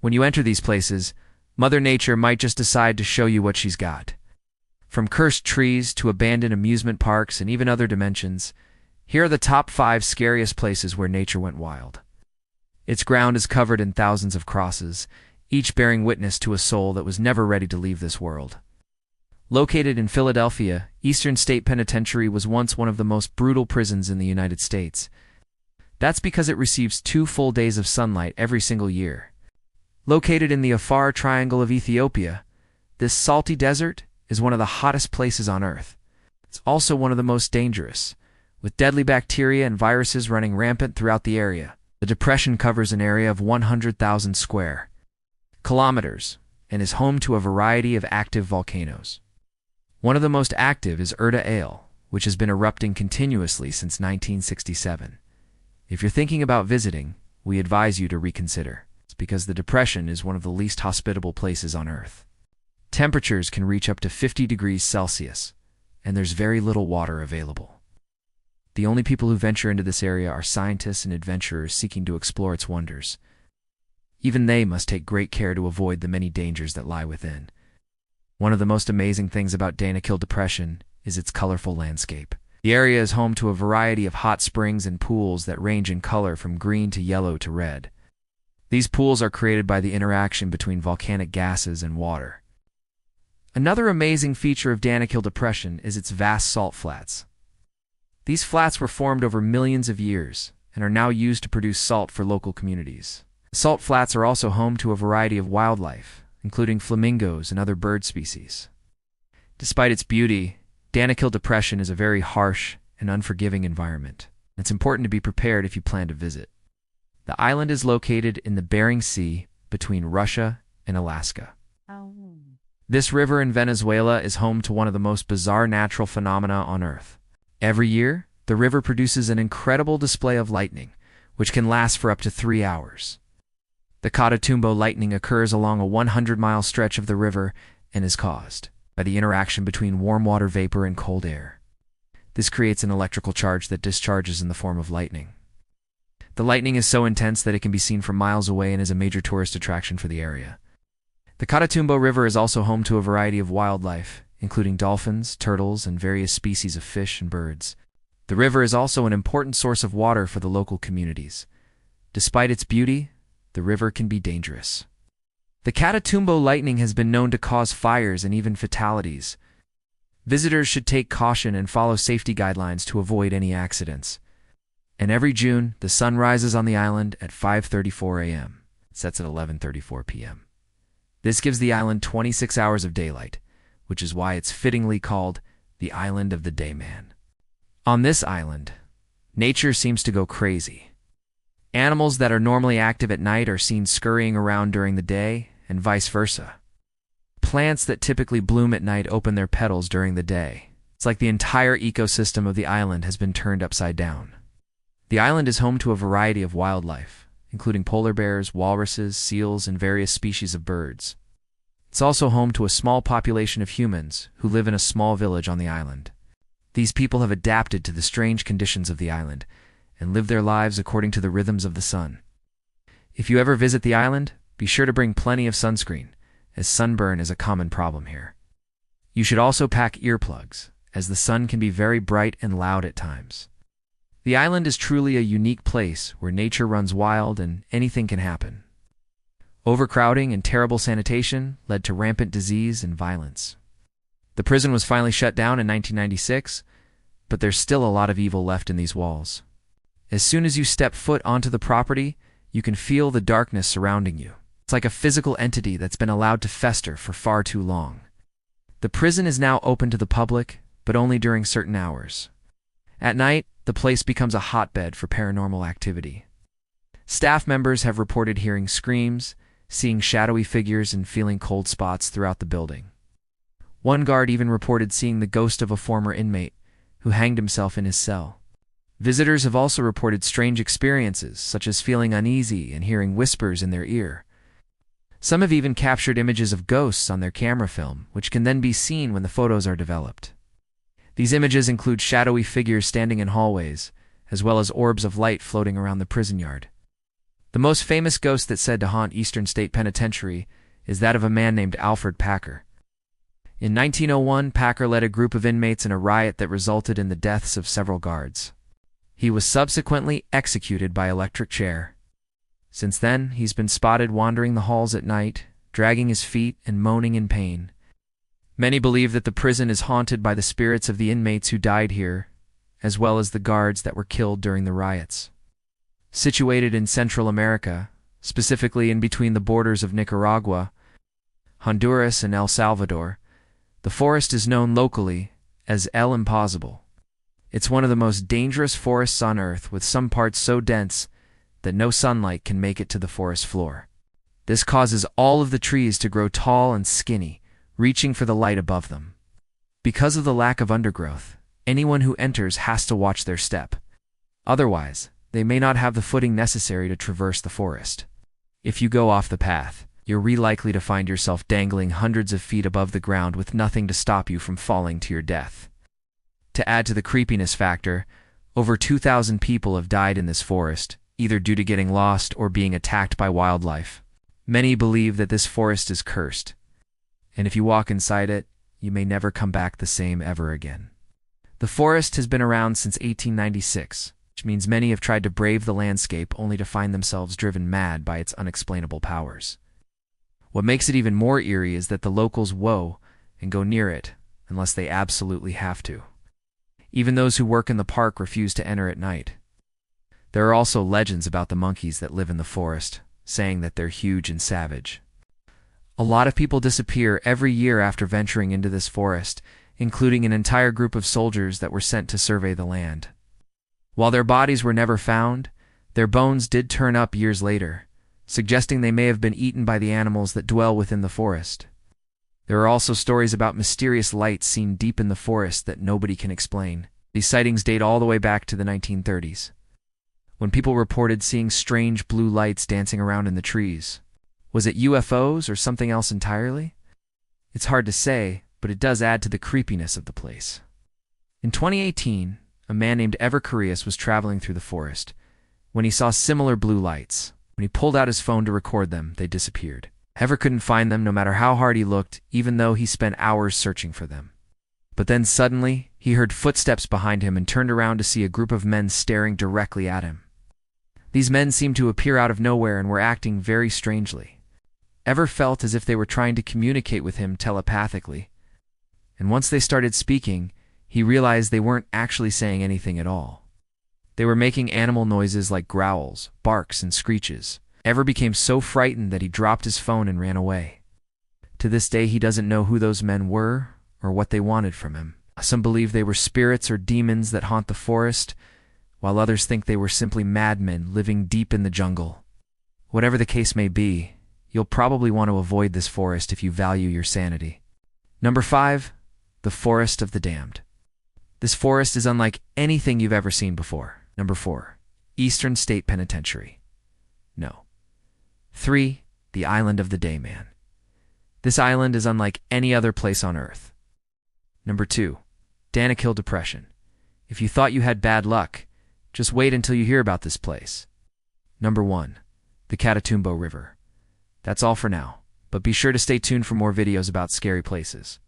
When you enter these places, Mother Nature might just decide to show you what she's got. From cursed trees to abandoned amusement parks and even other dimensions, here are the top 5 scariest places where nature went wild. Its ground is covered in thousands of crosses, each bearing witness to a soul that was never ready to leave this world. Located in Philadelphia, Eastern State Penitentiary was once one of the most brutal prisons in the United States. That's because it receives 2 full days of sunlight every single year. Located in the Afar Triangle of Ethiopia, this salty desert is one of the hottest places on Earth. It's also one of the most dangerous, with deadly bacteria and viruses running rampant throughout the area. The depression covers an area of 100,000 square kilometers and is home to a variety of active volcanoes. One of the most active is Erta Ale, which has been erupting continuously since 1967. If you're thinking about visiting, we advise you to reconsider. It's because the depression is one of the least hospitable places on Earth. Temperatures can reach up to 50 degrees Celsius, and there's very little water available. The only people who venture into this area are scientists and adventurers seeking to explore its wonders. Even they must take great care to avoid the many dangers that lie within. One of the most amazing things about Danakil Depression is its colorful landscape. The area is home to a variety of hot springs and pools that range in color from green to yellow to red. These pools are created by the interaction between volcanic gases and water. Another amazing feature of Danakil Depression is its vast salt flats. These flats were formed over millions of years and are now used to produce salt for local communities. Salt flats are also home to a variety of wildlife, including flamingos and other bird species. Despite its beauty, Danakil Depression is a very harsh and unforgiving environment. It's important to be prepared if you plan to visit. The island is located in the Bering Sea between Russia and Alaska. This river in Venezuela is home to one of the most bizarre natural phenomena on Earth. Every year, the river produces an incredible display of lightning, which can last for up to 3 hours. The Catatumbo lightning occurs along a 100-mile stretch of the river and is caused by the interaction between warm water vapor and cold air. This creates an electrical charge that discharges in the form of lightning. The lightning is so intense that it can be seen from miles away and is a major tourist attraction for the area. The Catatumbo River is also home to a variety of wildlife, including dolphins, turtles, and various species of fish and birds. The river is also an important source of water for the local communities. Despite its beauty, the river can be dangerous. The Catatumbo lightning has been known to cause fires and even fatalities. Visitors should take caution and follow safety guidelines to avoid any accidents. And every June, the sun rises on the island at 5:34 a.m. It sets at 11:34 p.m. This gives the island 26 hours of daylight, which is why it's fittingly called the Island of the Dayman. On this island, nature seems to go crazy. Animals that are normally active at night are seen scurrying around during the day, and vice versa. Plants that typically bloom at night open their petals during the day. It's like the entire ecosystem of the island has been turned upside down. The island is home to a variety of wildlife, including polar bears, walruses, seals, and various species of birds. It's also home to a small population of humans who live in a small village on the island. These people have adapted to the strange conditions of the island and live their lives according to the rhythms of the sun. If you ever visit the island, be sure to bring plenty of sunscreen, as sunburn is a common problem here. You should also pack earplugs, as the sun can be very bright and loud at times. The island is truly a unique place where nature runs wild and anything can happen. Overcrowding and terrible sanitation led to rampant disease and violence. The prison was finally shut down in 1996, but there's still a lot of evil left in these walls. As soon as you step foot onto the property, you can feel the darkness surrounding you. It's like a physical entity that's been allowed to fester for far too long. The prison is now open to the public, but only during certain hours. At night, the place becomes a hotbed for paranormal activity. Staff members have reported hearing screams, seeing shadowy figures, and feeling cold spots throughout the building. One guard even reported seeing the ghost of a former inmate who hanged himself in his cell. Visitors have also reported strange experiences, such as feeling uneasy and hearing whispers in their ear. Some have even captured images of ghosts on their camera film, which can then be seen when the photos are developed. These images include shadowy figures standing in hallways, as well as orbs of light floating around the prison yard. The most famous ghost that's said to haunt Eastern State Penitentiary is that of a man named Alfred Packer. In 1901, Packer led a group of inmates in a riot that resulted in the deaths of several guards. He was subsequently executed by electric chair. Since then, he's been spotted wandering the halls at night, dragging his feet and moaning in pain. Many believe that the prison is haunted by the spirits of the inmates who died here, as well as the guards that were killed during the riots. Situated in Central America, specifically in between the borders of Nicaragua, Honduras, and El Salvador, the forest is known locally as El Impossible. It's one of the most dangerous forests on Earth, with some parts so dense that no sunlight can make it to the forest floor. This causes all of the trees to grow tall and skinny, reaching for the light above them. Because of the lack of undergrowth, anyone who enters has to watch their step. Otherwise, they may not have the footing necessary to traverse the forest. If you go off the path, you're likely to find yourself dangling hundreds of feet above the ground with nothing to stop you from falling to your death. To add to the creepiness factor, over 2,000 people have died in this forest, either due to getting lost or being attacked by wildlife. Many believe that this forest is cursed, and if you walk inside it, you may never come back the same ever again. The forest has been around since 1896, which means many have tried to brave the landscape only to find themselves driven mad by its unexplainable powers. What makes it even more eerie is that the locals whoa and go near it unless they absolutely have to. Even those who work in the park refuse to enter at night. There are also legends about the monkeys that live in the forest, saying that they're huge and savage. A lot of people disappear every year after venturing into this forest, including an entire group of soldiers that were sent to survey the land. While their bodies were never found, their bones did turn up years later, suggesting they may have been eaten by the animals that dwell within the forest. There are also stories about mysterious lights seen deep in the forest that nobody can explain. These sightings date all the way back to the 1930s, when people reported seeing strange blue lights dancing around in the trees. Was it UFOs or something else entirely? It's hard to say, but it does add to the creepiness of the place. In 2018, a man named Scariest was traveling through the forest when he saw similar blue lights. When he pulled out his phone to record them, they disappeared. Ever couldn't find them no matter how hard he looked, even though he spent hours searching for them. But then suddenly, he heard footsteps behind him and turned around to see a group of men staring directly at him. These men seemed to appear out of nowhere and were acting very strangely. Ever felt as if they were trying to communicate with him telepathically. And once they started speaking, he realized they weren't actually saying anything at all. They were making animal noises like growls, barks, and screeches. Ever became so frightened that he dropped his phone and ran away. To this day, he doesn't know who those men were or what they wanted from him. Some believe they were spirits or demons that haunt the forest, while others think they were simply madmen living deep in the jungle. Whatever the case may be, you'll probably want to avoid this forest if you value your sanity. Number 5, the Forest of the Damned. This forest is unlike anything you've ever seen before. Number 4, Eastern State Penitentiary. No. 3, the Island of the Dayman. This island is unlike any other place on Earth. Number 2, Danakil Depression. If you thought you had bad luck, just wait until you hear about this place. Number 1, the Catatumbo River. That's all for now, but be sure to stay tuned for more videos about scary places.